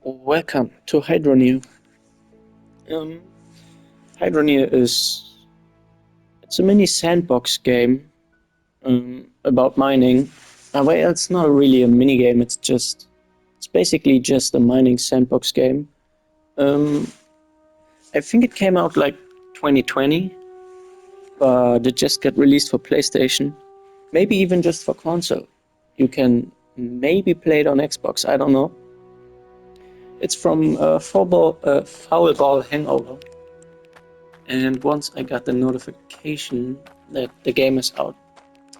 Welcome to Hydroneer. Um, Hydroneer it's a mini sandbox game about mining. Well, it's not really a mini game. It's basically just a mining sandbox game. Um, I think it came out like 2020, but it just got released for PlayStation. Maybe even just for console. You can maybe play it on Xbox. I don't know. It's from Foul Ball Hangover. And once I got the notification that the game is out,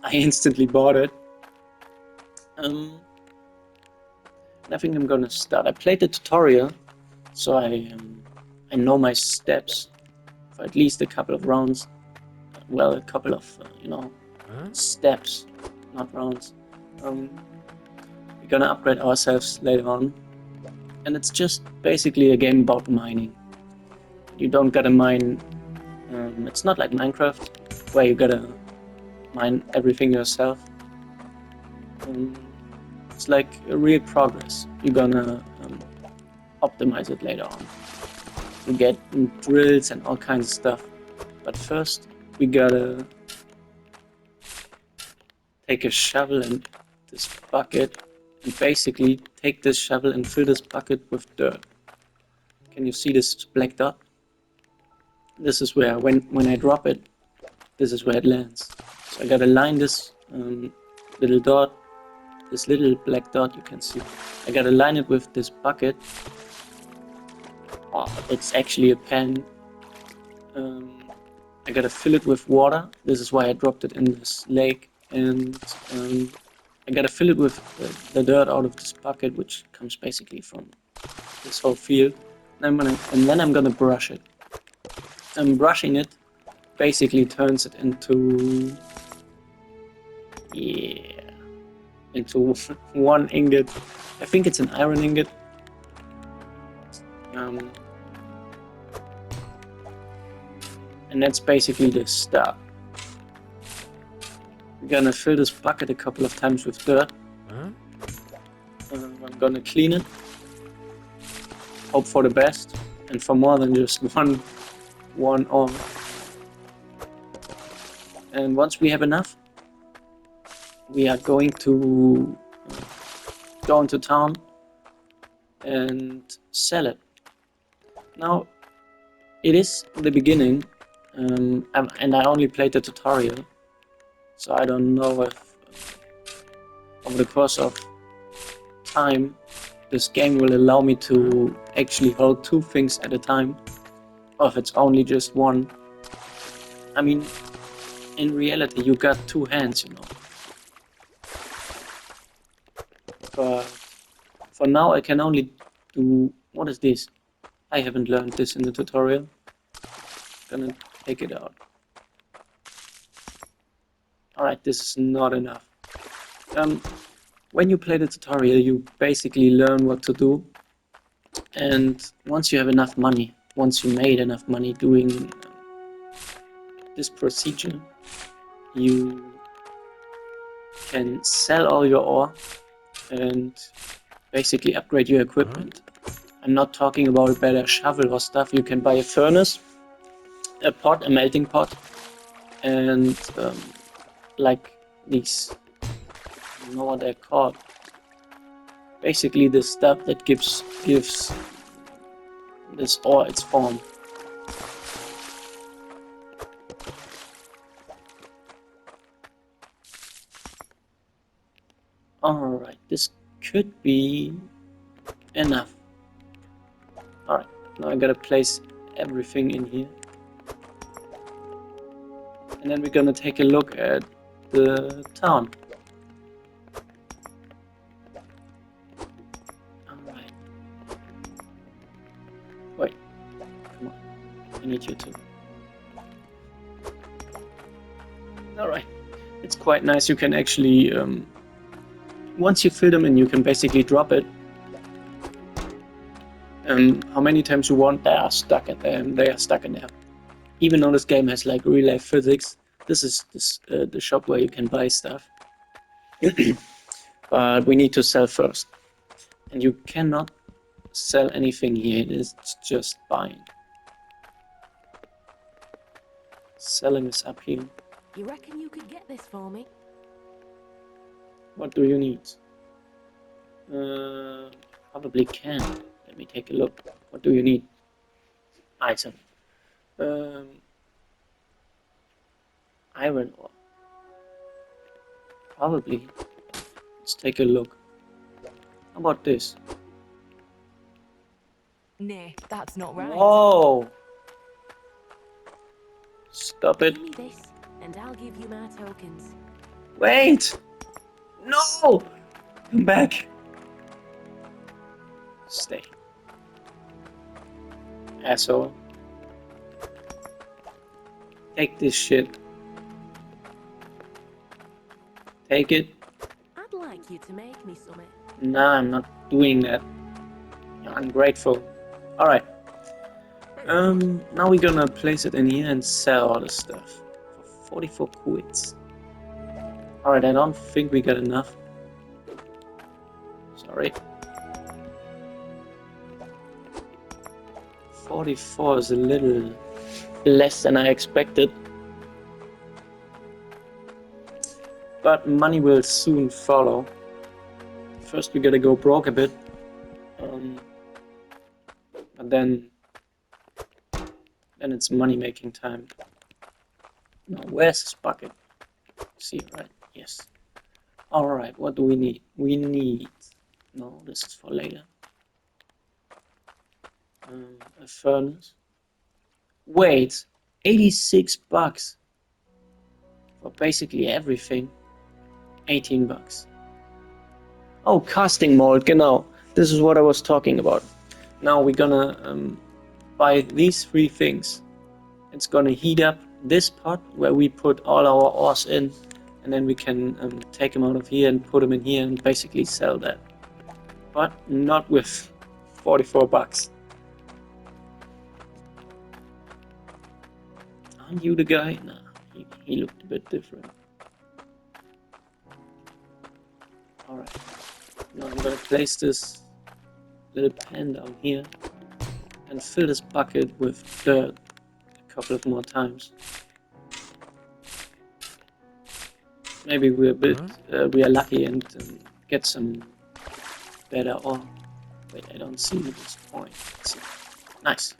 I instantly bought it. Um, and I think I'm gonna start. I played the tutorial, so I know my steps for at least a couple of rounds. Well, a couple of steps, not rounds. Um, we're gonna upgrade ourselves later on, and it's just basically a game about mining. You don't gotta mine. It's not like Minecraft, where you gotta mine everything yourself. It's like a real progress. You're gonna optimize it later on. You get drills and all kinds of stuff. But first, we gotta take a shovel and this bucket, and basically take this shovel and fill this bucket with dirt. Can you see this black dot? This is where, when I drop it, this is where it lands. So I gotta line this little dot, this little black dot you can see. I gotta line it with this bucket. Oh, it's actually a pan. I gotta fill it with water. This is why I dropped it in this lake. And I gotta fill it with the dirt out of this bucket, which comes basically from this whole field. And then I'm gonna brush it. And brushing it basically turns it into into one ingot. I think it's an iron ingot. And that's basically the start. We're gonna fill this bucket a couple of times with dirt. I'm gonna clean it. Hope for the best, and for more than just one ore. And once we have enough, we are going to go into town and sell it. Now, it is the beginning, and I only played the tutorial, so I don't know if over the course of time this game will allow me to actually hold two things at a time, or if it's only just one. I mean, in reality you got two hands, you know. But for now I can only do... What is this? I haven't learned this in the tutorial. Gonna take it out. Alright, this is not enough. When you play the tutorial, you basically learn what to do. And once you have enough money, once you made enough money doing this procedure, you can sell all your ore and basically upgrade your equipment. I'm not talking about a better shovel or stuff. You can buy a furnace, a pot, a melting pot, and like these, I don't know what they're called. Basically the stuff that gives this ore its form. Alright, this could be enough. Alright, now I gotta place everything in here. And then we're gonna take a look at the town. Alright. Wait, come on. I need you to. Alright. It's quite nice. You can actually, once you fill them in, you can basically drop it. How many times you want, they are stuck in there. Even though this game has like real life physics, this is the shop where you can buy stuff. But we need to sell first. And you cannot sell anything here. It's just buying. Selling is up here. You reckon you could get this for me? What do you need? Probably can. Let me take a look. What do you need? Item. Iron ore. Probably. Let's take a look. How about this? Nah, that's not right. Whoa! Stop it. Give me this, and I'll give you my tokens. Wait! No! Come back. Stay. Asshole. Take this shit. Take it. I'd like you to make me something. Nah, I'm not doing that. You're ungrateful. Alright. Now we're gonna place it in here and sell all the stuff. For 44 quids. Alright, I don't think we got enough. Sorry. 44 is a little less than I expected. But money will soon follow. First we gotta go broke a bit. But then it's money making time. Now where's this bucket? See, right? Yes. Alright, what do we need? We need... No, this is for later. A furnace. Wait, 86 bucks for basically everything. 18 bucks. Oh, casting mold, genau. This is what I was talking about. Now we're gonna buy these 3 things. It's gonna heat up this pot where we put all our ores in, and then we can take them out of here and put them in here and basically sell that. But not with 44 bucks. Aren't you the guy? Nah, he looked a bit different. Alright, now I'm gonna place this little pan down here and fill this bucket with dirt a couple of more times. Maybe we're a bit, we are lucky and get some better ore. Wait, I don't see this point. Let's see. Nice.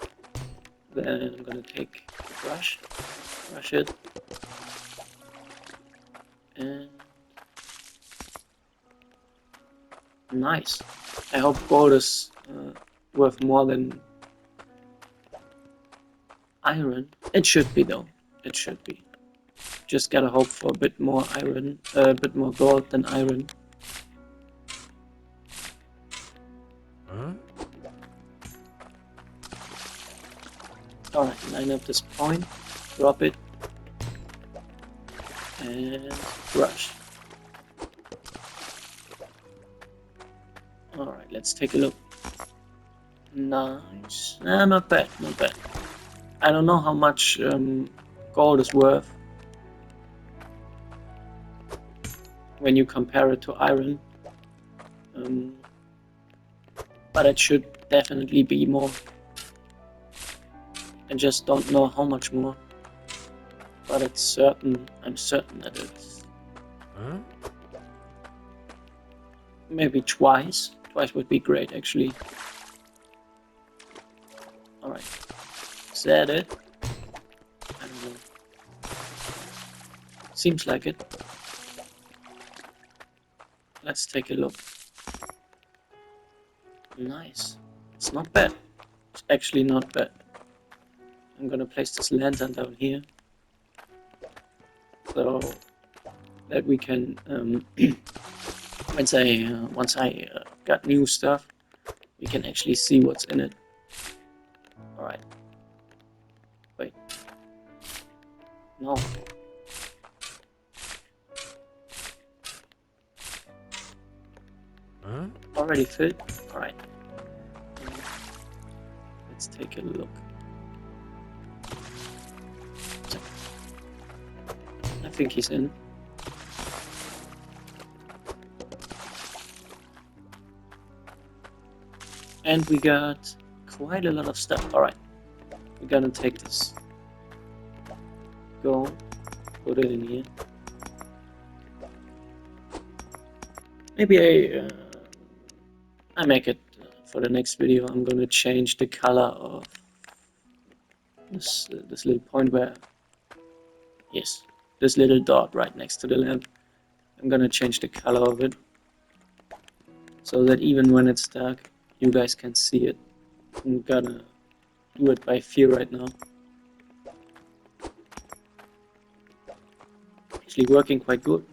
Then I'm gonna take a brush, brush it, and nice. I hope gold is worth more than iron. It should be though. It should be. Just gotta hope for a bit more iron, a bit more gold than iron. Alright, line up this point, drop it, and brush. Alright, let's take a look. Nice. Nah, not bad, not bad. I don't know how much gold is worth when you compare it to iron. But it should definitely be more. I just don't know how much more. But it's certain, I'm certain that it's... Maybe twice. Twice would be great, actually. Alright. Is that it? I don't know. Seems like it. Let's take a look. Nice. It's not bad. It's actually not bad. I'm gonna place this lantern down here. So that we can, once I got new stuff, we can actually see what's in it. Alright. Wait. No. Already filled? Alright. Let's take a look. I think he's in. And we got quite a lot of stuff. Alright, we're gonna take this. Go, put it in here. Maybe I make it for the next video. I'm gonna change the color of this little point where, yes, this little dot right next to the lamp. I'm gonna change the color of it so that even when it's dark, you guys can see it. I'm gonna do it by feel right now. Actually working quite good.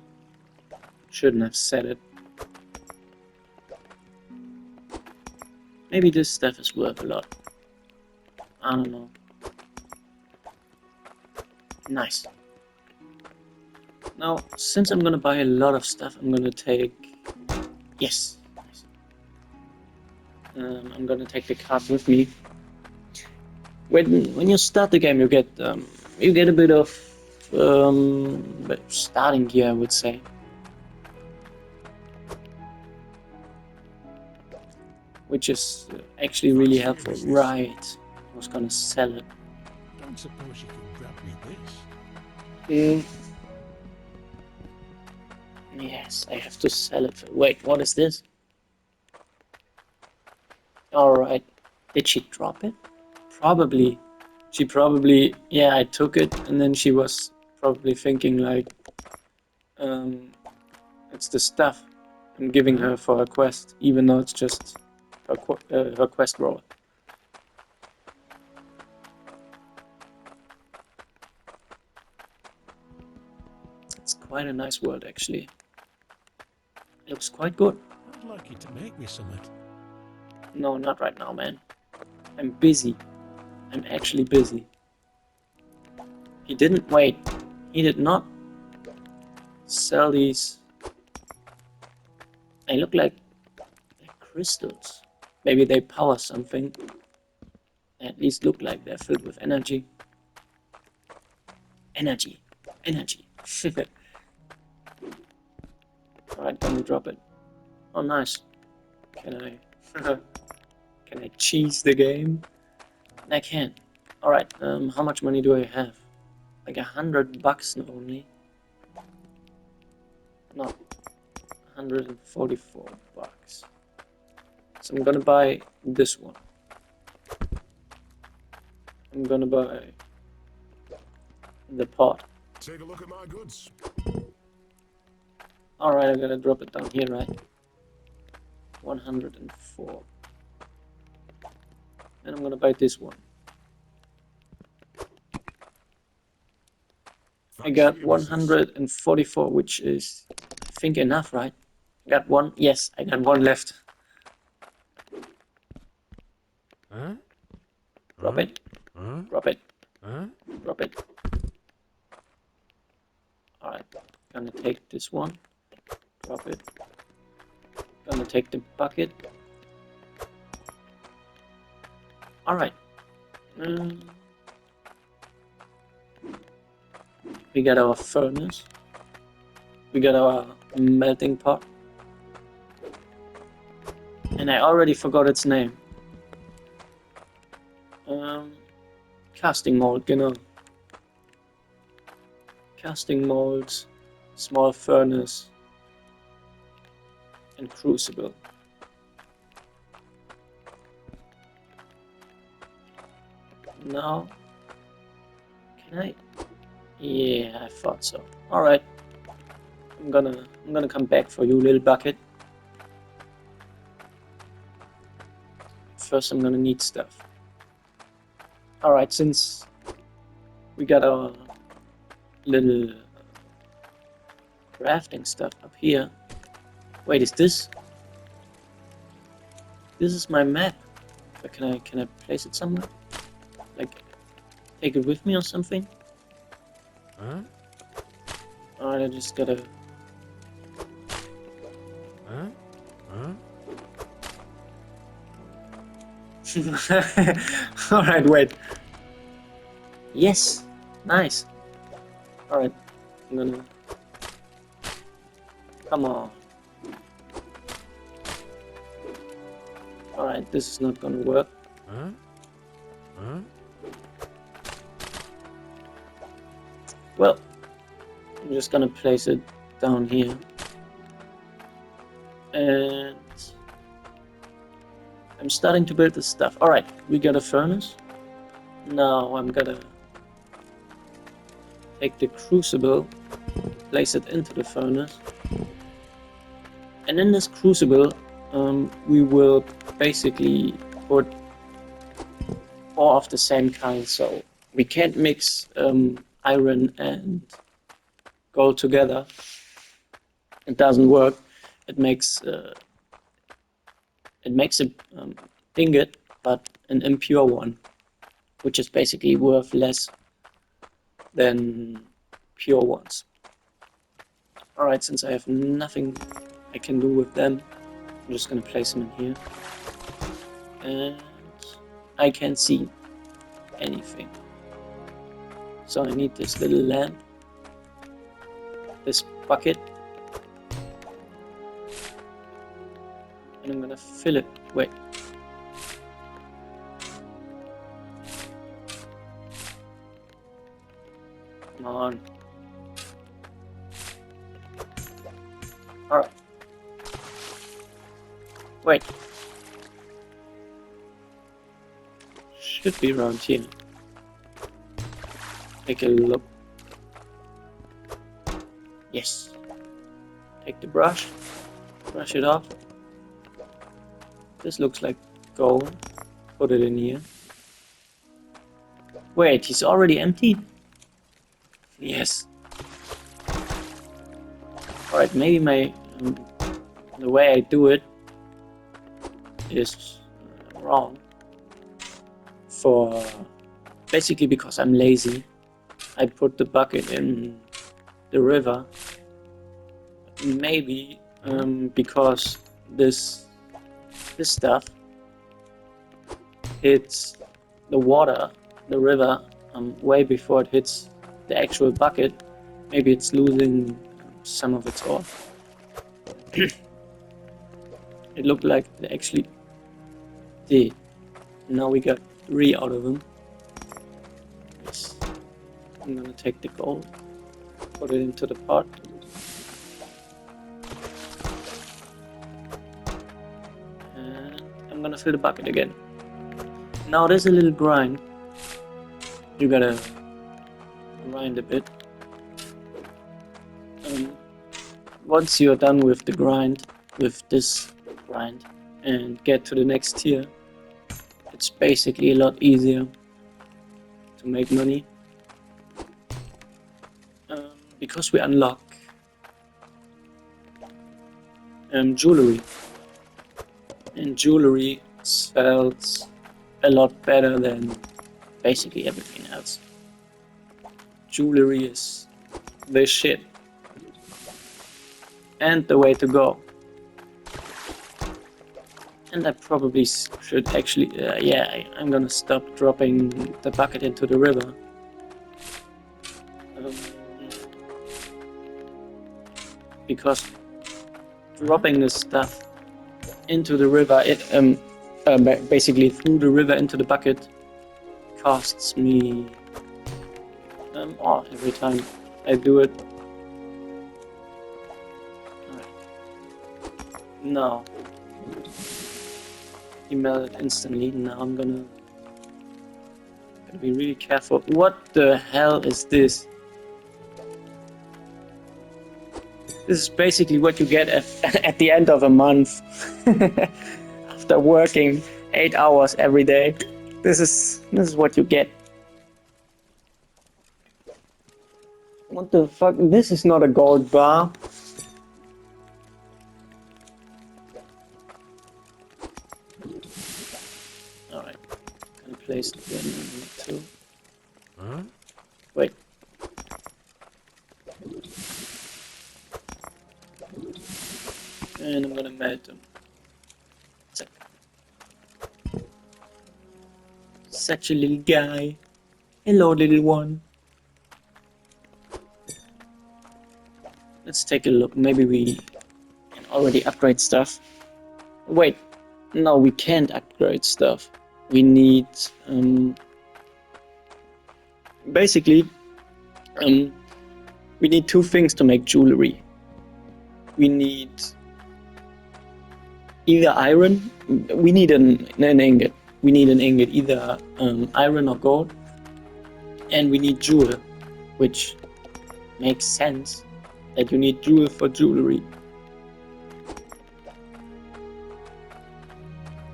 Shouldn't have said it. Maybe this stuff is worth a lot. I don't know. Nice. Now, since I'm gonna buy a lot of stuff, I'm gonna take... Yes! Nice. I'm gonna take the card with me. When you start the game, you get a bit of starting gear, I would say. Which is actually really helpful. Right. I was gonna sell it. Don't suppose you could grab me this? Yes, I have to sell it. Wait, what is this? Alright. Did she drop it? Probably. She probably... Yeah, I took it, and then she was probably thinking like... it's the stuff I'm giving her for her quest, even though it's just her quest roll. It's quite a nice world, actually. Looks quite good. I'd like you to make me something. No, not right now, man. I'm busy. I'm actually busy. He didn't wait. He did not sell these. They look like crystals. Maybe they power something. They at least look like they're filled with energy. Energy. Energy. Alright, can we drop it? Oh, nice. Can I... Can I cheese the game? I can. Alright, how much money do I have? Like $100 only. No. 144 bucks. So I'm gonna buy this one. I'm gonna buy the pot. Take a look at my goods. Alright, I'm gonna drop it down here, right? 104. And I'm gonna buy this one. I got 144, which is, I think, enough, right? I got one. Yes, I got one left. Huh? Drop it. Huh? Drop it. Huh? Drop it. Alright, gonna take this one. Drop it. Gonna take the bucket. Alright. We got our furnace. We got our melting pot. And I already forgot its name. Casting mold, genau. Casting molds, small furnace, and crucible. Now, can I? Yeah, I thought so. All right, I'm gonna come back for you, little bucket. First, I'm gonna need stuff. All right, since we got our little crafting stuff up here. Wait, is this? This is my map. But can I place it somewhere? Like, take it with me or something? Huh? Alright, I just gotta... Huh? Huh? Alright, wait. Yes! Nice! Alright, I'm gonna... Come on. Alright, Alright, this is not gonna work. Huh? Huh? Well, I'm just gonna place it down here. And I'm starting to build this stuff. Alright, we got a furnace. Now I'm gonna take the crucible, place it into the furnace. And in this crucible, we will basically put ore of the same kind. So we can't mix iron and gold together. It doesn't work. It makes a ingot, but an impure one, which is basically worth less than pure ones. Alright, since I have nothing I can do with them, I'm just gonna place them in here. And I can't see anything. So I need this little lamp, this bucket, and I'm gonna fill it. Wait. Come on. Alright. Wait. Should be around here. Take a look. Yes. Take the brush. Brush it off. This looks like gold. Put it in here. Wait, he's already emptied? Yes. Alright, maybe the way I do it is wrong. Basically because I'm lazy, I put the bucket in the river. Maybe because this stuff hits the water, the river, way before it hits the actual bucket. Maybe it's losing some of its ore. It looked like they actually did. Now we got 3 out of them. Yes. I'm gonna take the gold, put it into the pot. And I'm gonna fill the bucket again. Now there's a little grind. You gotta grind a bit. Once you're done with the grind, with this grind, and get to the next tier, it's basically a lot easier to make money. Because we unlock jewelry. And jewelry sells a lot better than basically everything else. Jewelry is the shit. And the way to go. And I probably should actually, I'm gonna stop dropping the bucket into the river. Because dropping this stuff into the river, basically through the river into the bucket, costs me ore every time I do it. No. He melted instantly. Now I'm gonna be really careful. What the hell is this? This is basically what you get at the end of a month. After working 8 hours every day. This is what you get. What the fuck? This is not a gold bar. Alright. Gonna place it again in here too. Huh? Wait. And I'm gonna melt them. Such a little guy. Hello, little one. Let's take a look. Maybe we can already upgrade stuff. Wait, no, we can't upgrade stuff. We need basically we need two things to make jewelry. We need either iron. We need an ingot. We need an ingot, either iron or gold, and we need jewel, which makes sense that you need jewel for jewelry.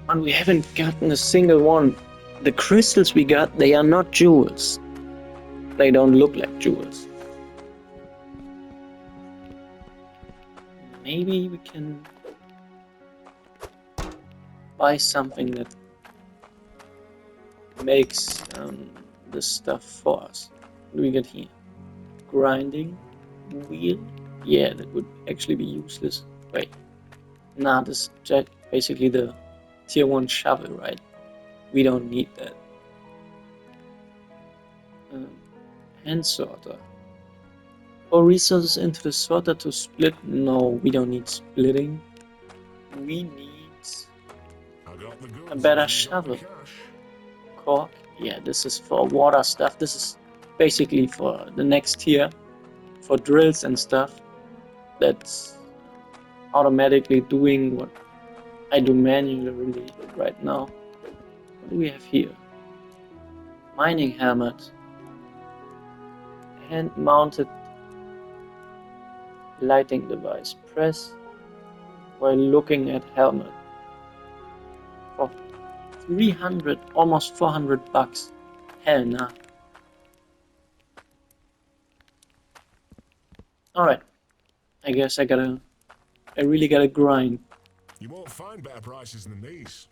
And we haven't gotten a single one. The crystals we got, they are not jewels. They don't look like jewels. Maybe we can buy something that makes this stuff for us. What do we get here? Grinding wheel? Yeah, that would actually be useless. Wait. Nah, this is basically the tier 1 shovel, right? We don't need that. Hand sorter. Pour resources into the sorter to split? No, we don't need splitting. We need a better shovel. Cork? Yeah, this is for water stuff. This is basically for the next tier, for drills and stuff. That's automatically doing what I do manually right now. What do we have here? Mining helmet. Hand-mounted lighting device. Press while looking at helmet. For 300, almost 400 bucks. Hell nah. Alright. I guess I really gotta grind. You won't find better prices than these.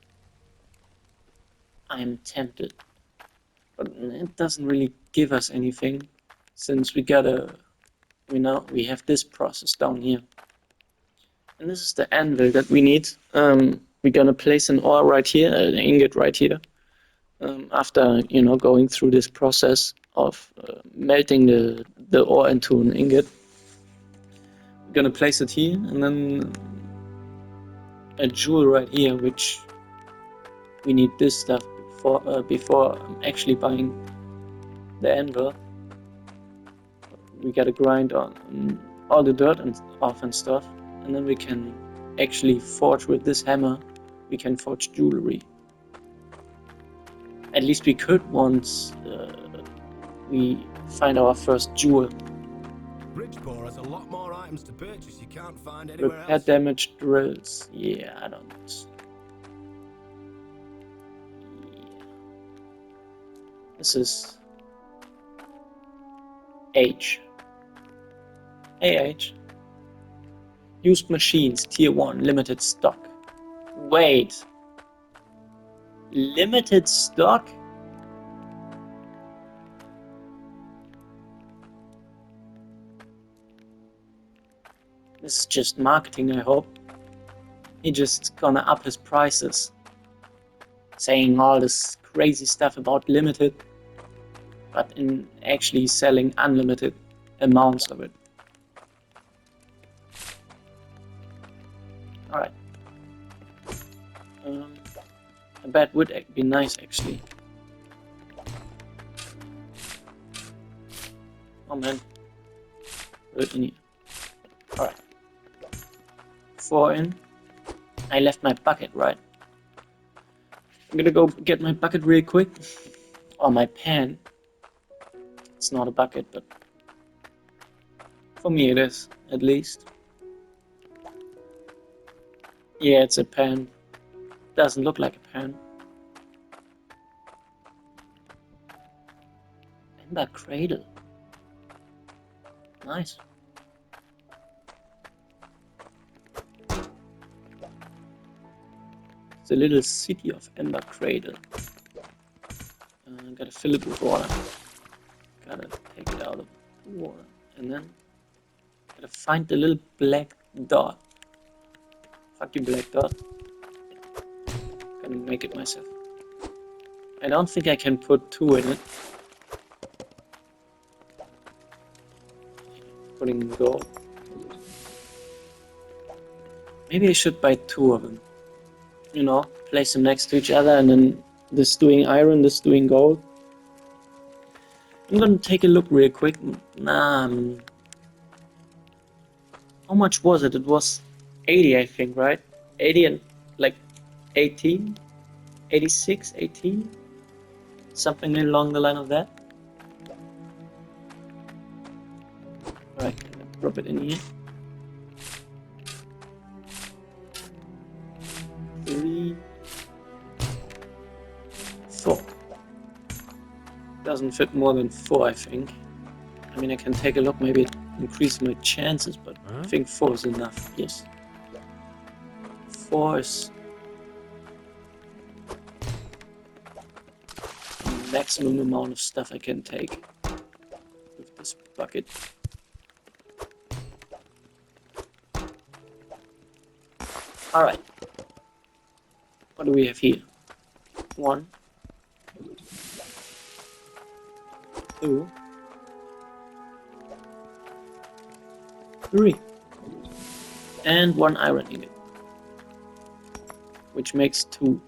I'm tempted. But it doesn't really give us anything, since we have this process down here. And this is the anvil that we need. We're gonna place an ore right here, an ingot right here. After going through this process of melting the ore into an ingot, we're gonna place it here, and then a jewel right here, which we need this stuff before actually buying the anvil. We gotta grind on all the dirt off and stuff, and then we can actually forge with this hammer. We can forge jewelry. At least we could once we find our first jewel. Bridgeport has a lot more items to purchase you can't find anywhere Repair else. damaged drills. Yeah, I don't. Yeah. This is H. Hey H. Used machines, tier 1, limited stock. Wait. Limited stock? This is just marketing, I hope. He just gonna up his prices. Saying all this crazy stuff about limited, but in actually selling unlimited amounts of it. Alright. A bed would be nice, actually. Oh man. Put it in here. Alright. 4 in. I left my bucket, right? I'm gonna go get my bucket real quick. Or my pan. It's not a bucket, but for me it is, at least. Yeah, it's a pan. Doesn't look like a pan. Ember cradle. Nice. It's a little city of Ember Cradle. Gotta fill it with water. Gotta take it out of the water. And then gotta find the little black dot. Fuck you, black dot. Gonna make it myself. I don't think I can put 2 in it. Putting gold. Maybe I should buy 2 of them. you know, place them next to each other, and then this doing iron, this doing gold. I'm gonna take a look real quick. How much was it? It was 80, I think, right? 80 and like 18? 86, 18? Something along the line of that. Alright, drop it in here. 3, 4. Doesn't fit more than 4, I think. I mean, I can take a look, maybe it increases my chances, but I think 4 is enough, yes. 4 is the maximum amount of stuff I can take with this bucket. Alright. What do we have here? 1, 2, 3. And 1 iron ingot. Which makes 2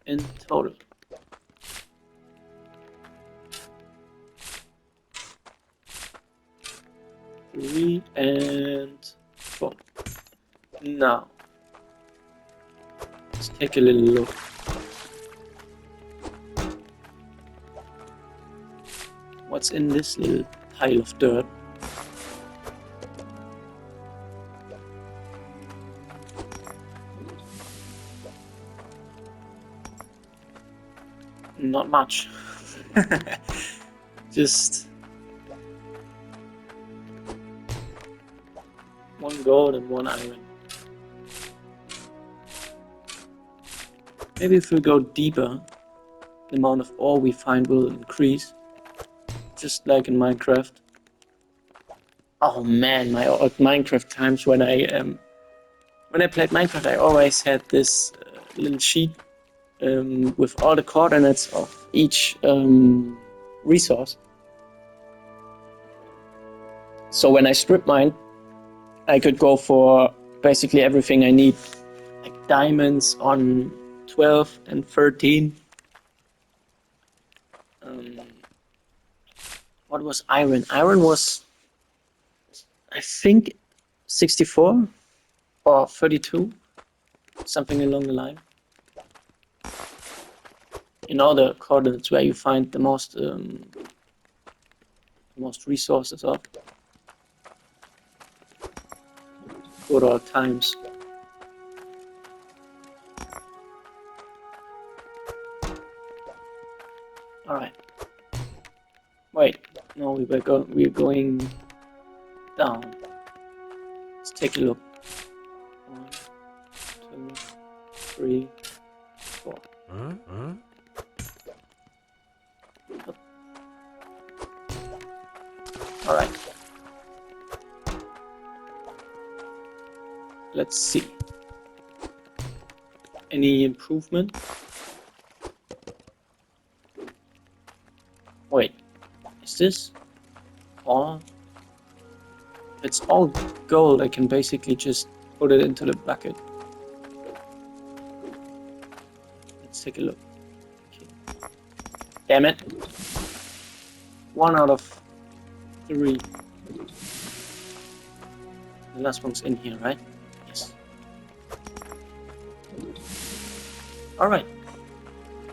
in total. Three and 4. Now, let's take a little look. What's in this little pile of dirt? Not much. Just 1 gold and 1 iron. Maybe if we go deeper, the amount of ore we find will increase. Just like in Minecraft. Oh man, my old Minecraft times when I played Minecraft, I always had this little sheet with all the coordinates of each resource. So when I strip mine, I could go for basically everything I need, like diamonds on 12 and 13. What was iron? Iron was, I think, 64 or 32, something along the line. You know, the coordinates where you find the most resources of. Good old times. Alright. Wait, no, we're going down. Let's take a look. 1, 2, 3, 4. Alright. Let's see. Any improvement? Wait, is this all? It's all gold. I can basically just put it into the bucket. Let's take a look. Okay. Damn it. 1 out of 3. The last one's in here, right? Yes. Alright.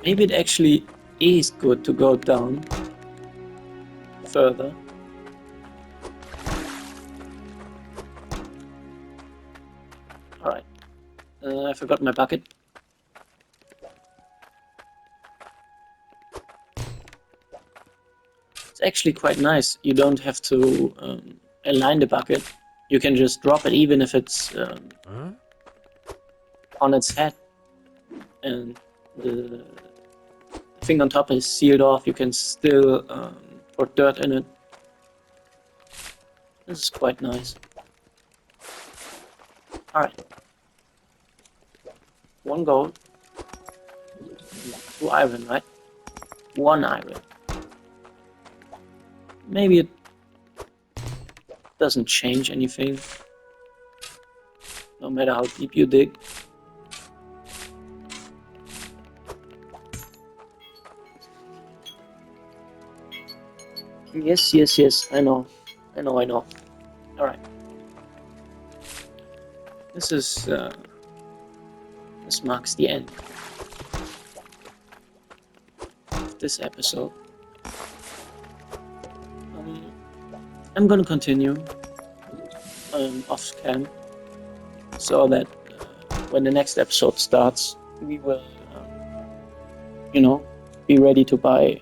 Maybe it actually is good to go down further. Alright. I forgot my bucket. It's actually quite nice. You don't have to align the bucket. You can just drop it even if it's on its head. And the thing on top is sealed off. You can still put dirt in it. This is quite nice. Alright. 1 gold. 2 iron, right? 1 iron. Maybe it doesn't change anything. no matter how deep you dig. Yes, I know. Alright. This marks the end of this episode. I'm gonna continue off cam so that when the next episode starts, we will, be ready to buy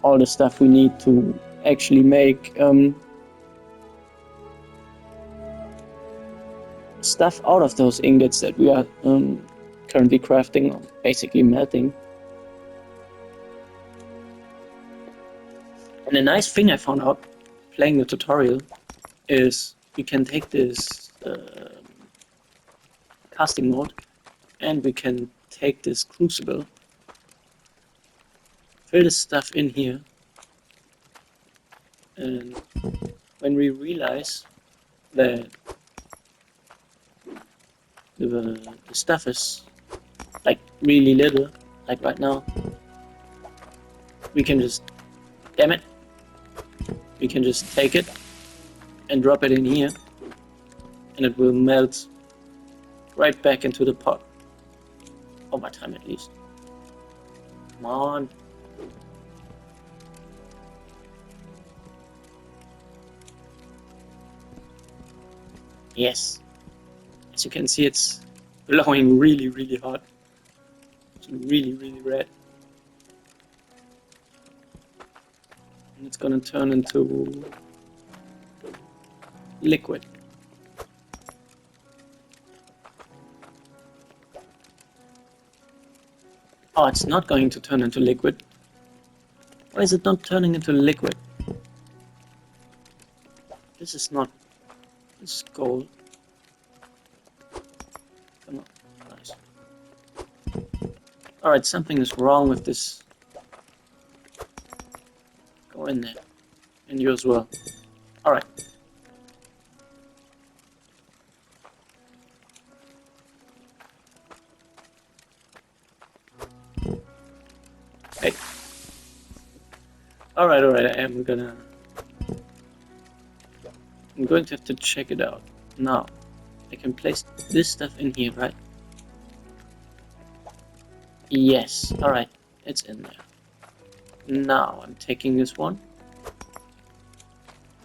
all the stuff we need to actually make stuff out of those ingots that we are currently crafting, or basically melting. And a nice thing I found out playing the tutorial is we can take this casting mode and we can take this crucible, fill this stuff in here, and when we realize that the stuff is like really little, like right now, we can just, damn it, we can just take it and drop it in here, and it will melt right back into the pot. Over time, at least. Come on. Yes. As you can see, it's glowing really, really hot. It's really, really red. And it's gonna turn into liquid. Oh, it's not going to turn into liquid. Why is it not turning into liquid? This is not... This is gold. Come on, nice. Alright, something is wrong with this. Go in there. And you as well. Alright. Hey. Alright, I'm going to have to check it out. Now, I can place this stuff in here, right? Yes, alright, it's in there. Now, I'm taking this one.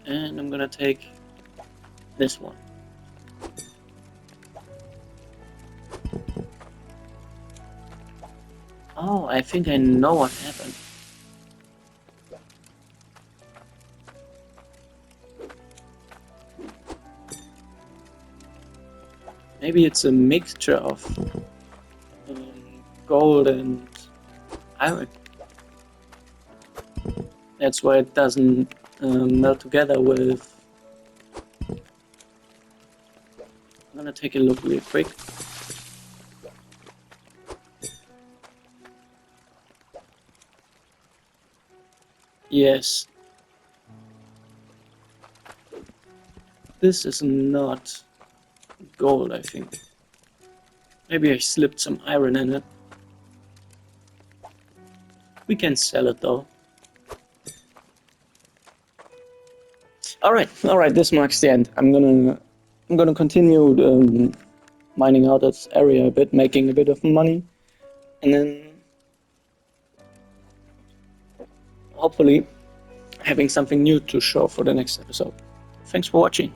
And I'm gonna take this one. Oh, I think I know what happened. Maybe it's a mixture of gold and iron. That's why it doesn't melt together with... I'm gonna take a look real quick. Yes. This is not gold, I think. Maybe I slipped some iron in it. We can sell it though. Alright, this marks the end. I'm gonna continue mining out this area a bit, making a bit of money, and then hopefully having something new to show for the next episode. Thanks for watching.